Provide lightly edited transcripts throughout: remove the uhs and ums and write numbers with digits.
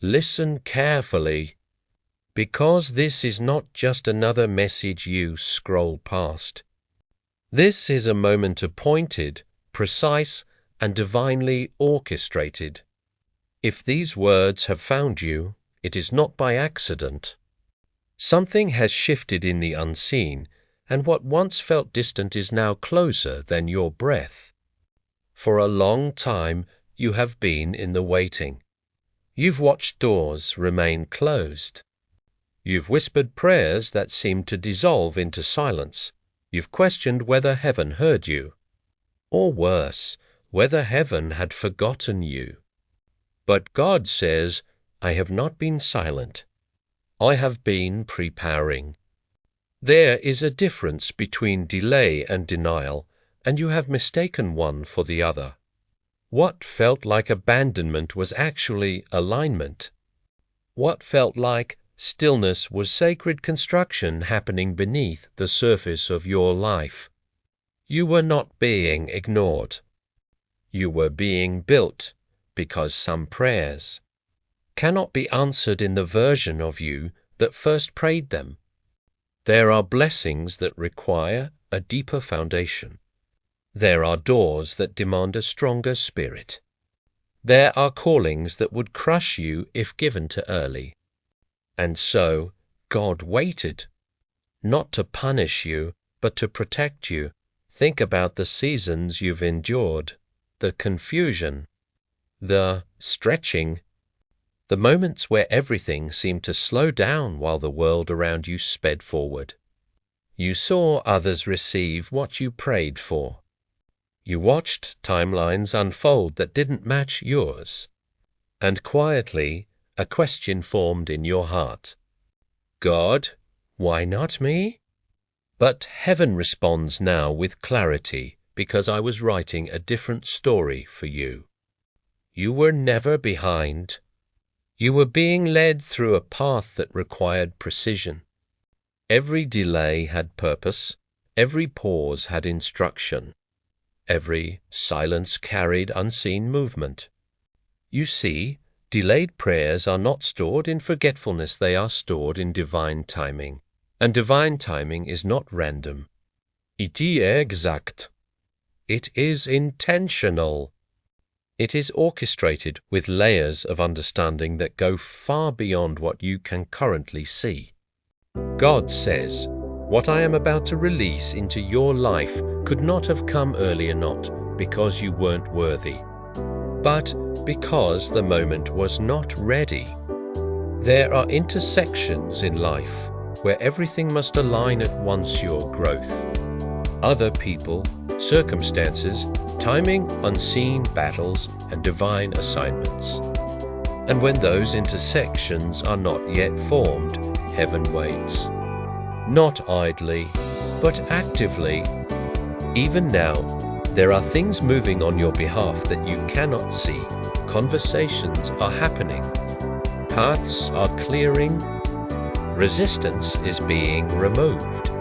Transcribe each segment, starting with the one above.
Listen carefully, because this is not just another message you scroll past. This is a moment appointed, precise, and divinely orchestrated. If these words have found you, it is not by accident. Something has shifted in the unseen, and what once felt distant is now closer than your breath. For a long time you have been in the waiting. You've watched doors remain closed. You've whispered prayers that seemed to dissolve into silence. You've questioned whether heaven heard you, or worse, whether heaven had forgotten you. But God says, I have not been silent. I have been preparing. There is a difference between delay and denial, and you have mistaken one for the other. What felt like abandonment was actually alignment. What felt like stillness was sacred construction happening beneath the surface of your life. You were not being ignored. You were being built, because some prayers cannot be answered in the version of you that first prayed them. There are blessings that require a deeper foundation. There are doors that demand a stronger spirit. There are callings that would crush you if given too early. And so God waited, not to punish you, but to protect you. Think about the seasons you've endured, the confusion, the stretching, the moments where everything seemed to slow down while the world around you sped forward. You saw others receive what you prayed for. You watched timelines unfold that didn't match yours. And quietly, a question formed in your heart. God, why not me? But heaven responds now with clarity, because I was writing a different story for you. You were never behind. You were being led through a path that required precision. Every delay had purpose. Every pause had instruction. Every silence carried unseen movement. You see, delayed prayers are not stored in forgetfulness, they are stored in divine timing. And divine timing is not random. It est exact. It is intentional. It is orchestrated with layers of understanding that go far beyond what you can currently see. God says, what I am about to release into your life could not have come earlier, not because you weren't worthy, but because the moment was not ready. There are intersections in life where everything must align at once: your growth, other people, circumstances, timing, unseen battles, and divine assignments. And when those intersections are not yet formed, heaven waits. Not idly, but actively. Even now, there are things moving on your behalf that you cannot see. Conversations are happening. Paths are clearing. Resistance is being removed.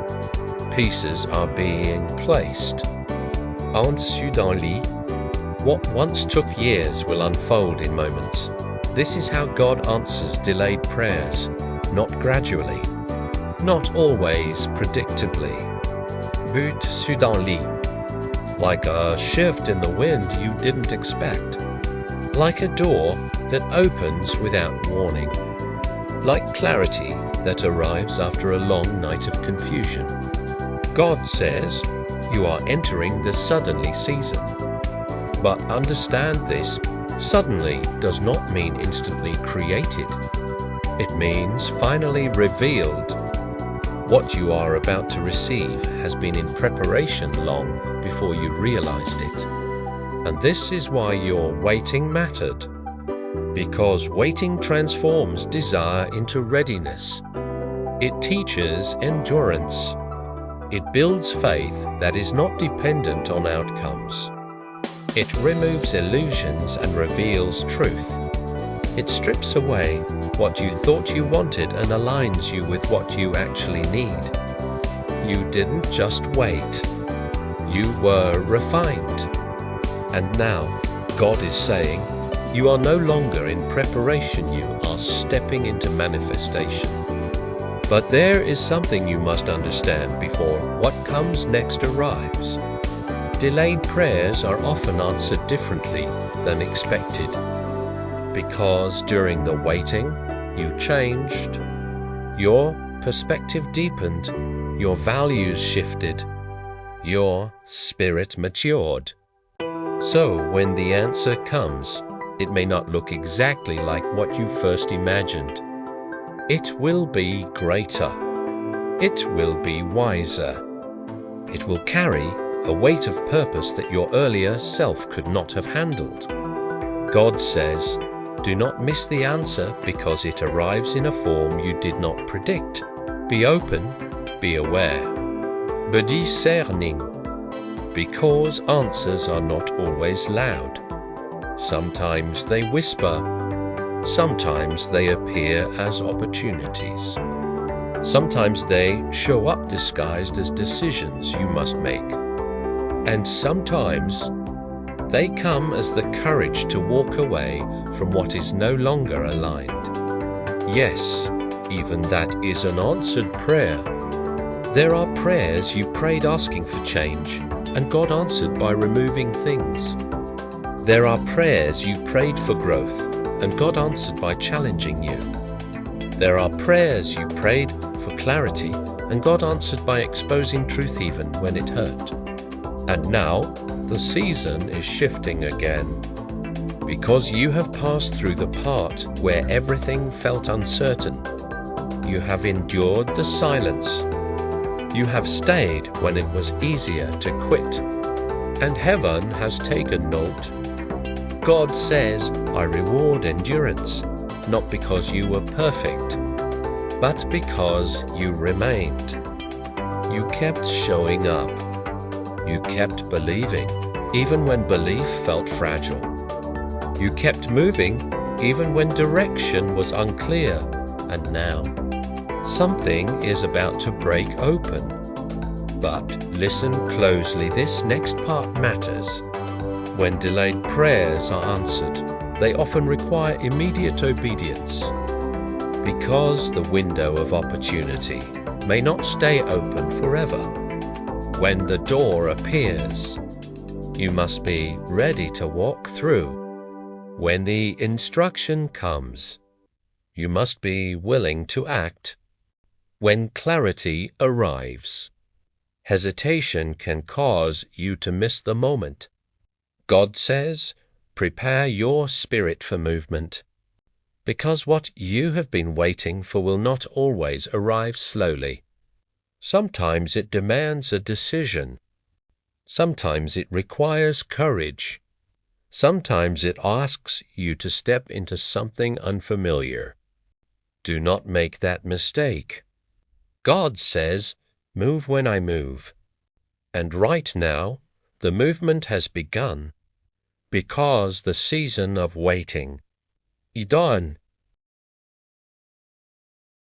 Pieces are being placed. En-dessous d'un lit, what once took years will unfold in moments. This is how God answers delayed prayers, not gradually, not always predictably. Au-dessous d'un lit, like a shift in the wind you didn't expect, like a door that opens without warning, like clarity that arrives after a long night of confusion. God says, you are entering the suddenly season. But understand this, suddenly does not mean instantly created. It means finally revealed. What you are about to receive has been in preparation long before you realized it. And this is why your waiting mattered. Because waiting transforms desire into readiness. It teaches endurance. It builds faith that is not dependent on outcomes. It removes illusions and reveals truth. It strips away what you thought you wanted and aligns you with what you actually need. You didn't just wait. You were refined. And now, God is saying, You are no longer in preparation, you are stepping into manifestation. But there is something you must understand before what comes next arrives. Delayed prayers are often answered differently than expected, because during the waiting, you changed, your perspective deepened, your values shifted, your spirit matured. So when the answer comes, it may not look exactly like what you first imagined. It will be greater. It will be wiser. It will carry a weight of purpose that your earlier self could not have handled. God says, do not miss the answer because it arrives in a form you did not predict. Be open, be aware. Be discerning, because answers are not always loud. Sometimes they whisper. Sometimes they appear as opportunities. Sometimes they show up disguised as decisions you must make. And sometimes they come as the courage to walk away from what is no longer aligned. Yes, even that is an answered prayer. There are prayers you prayed asking for change, and God answered by removing things. There are prayers you prayed for growth, and God answered by challenging you. There are prayers you prayed for clarity, and God answered by exposing truth even when it hurt. And now, the season is shifting again. Because you have passed through the part where everything felt uncertain. You have endured the silence. You have stayed when it was easier to quit. And heaven has taken note. God says, I reward endurance, not because you were perfect, but because you remained. You kept showing up. You kept believing, even when belief felt fragile. You kept moving, even when direction was unclear. And now, something is about to break open. But listen closely, this next part matters. When delayed prayers are answered, they often require immediate obedience. Because the window of opportunity may not stay open forever. When the door appears, you must be ready to walk through. When the instruction comes, you must be willing to act. When clarity arrives, hesitation can cause you to miss the moment. God says, prepare your spirit for movement, because what you have been waiting for will not always arrive slowly. Sometimes it demands a decision. Sometimes it requires courage. Sometimes it asks you to step into something unfamiliar. Do not make that mistake. God says, move when I move. And right now, the movement has begun. Because the season of waiting. Idag